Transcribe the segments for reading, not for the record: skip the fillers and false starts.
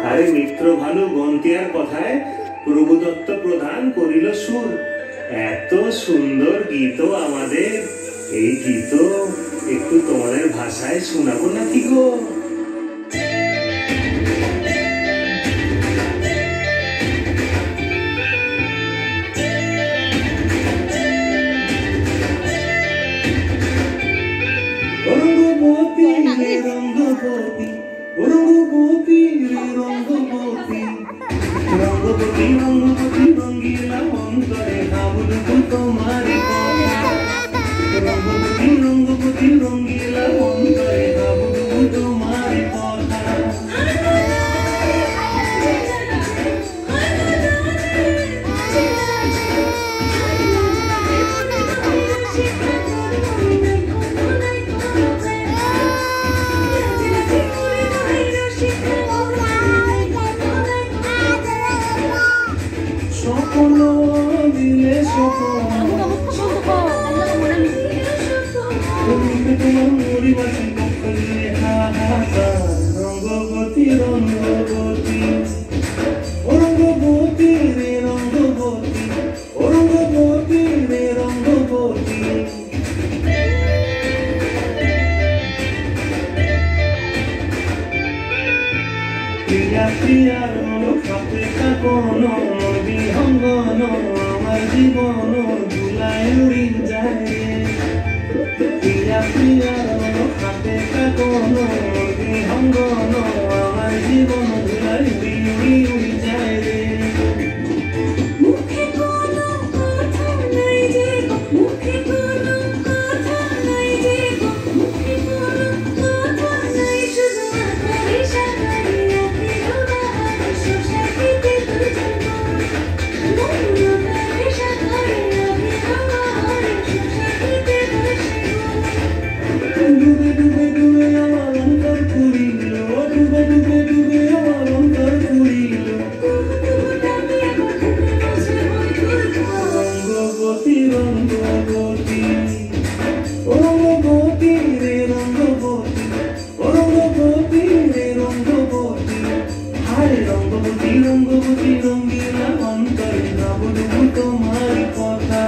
আরে মিত্র ভানু গন্তিয়ার কথায় প্রভুদত্ত প্রধান করিল সুর। এত সুন্দর গীত আমাদের, এই গীত একটু তোমাদের ভাষায় শোনাবো নাকি গো? রঙ্গবতী রে রঙ্গবতী, রঙ্গবতী রে রঙ্গবতী, রঙ্গবতী রঙ্গবতী রঙ্গিলা অন্তরে ভাবুক তোমার কথা। রঙ্গবতী রঙ্গবতী রঙ্গিলা অন্তরে ভাবুক তোমার কথা। স্বপ্ন দিলে স্বপ্ন তোমার মরিবাসী পক্ষে হাহাকার। রঙ্গবতী রঙ্গবতী, রঙ্গবতী রে রঙ্গবতী, রঙ্গবতী রে রঙ্গবতী। প্রিয়া প্রিয়ার খাতে কাকন বিহঙ্গন আমার জীবন ধুলায় উড়ি যায়। প্রিয়া প্রিয়ার খাতে কাকন বিহঙ্গন আমার জীবন ধুলায় উড়ি উড়ি যায় রে। ডুবে ডুবে ডুবে আমার অন্তর পুরিল, ডুবে ডুবে ডুবে আমার অন্তর পুরিল। রঙ্গবতী রঙ্গবতী, রঙ্গবতী রে রঙ্গবতী, রঙ্গবতী রে রঙ্গবতী। হায় রঙ্গবতী রঙ্গবতী রঙ্গিলা অন্তরে ভাবুক তোমার কথা।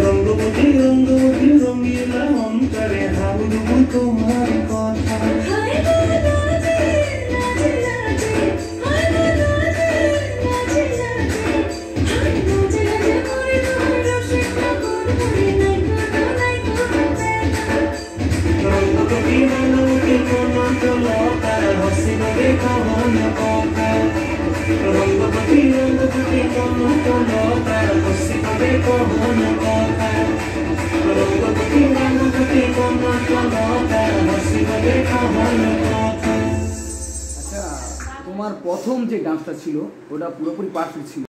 রঙ্গবতী রঙ্গবতী রঙ্গিলা অন্তরে ভাবুক তোমার কথা। রঙ্গবতী রঙ্গবতী কনকলতার হসিব দেখা মন কথা। রঙ্গবতী রঙ্গবতী কনকলতার হসিব দেখা মন কথা। রঙ্গবতী রঙ্গবতী কনকলতার হসিব দেখা মন কথা। আচ্ছা, তোমার প্রথম যে ডান্সটা ছিল ওটা পুরোপুরি পারফেক্ট ছিল।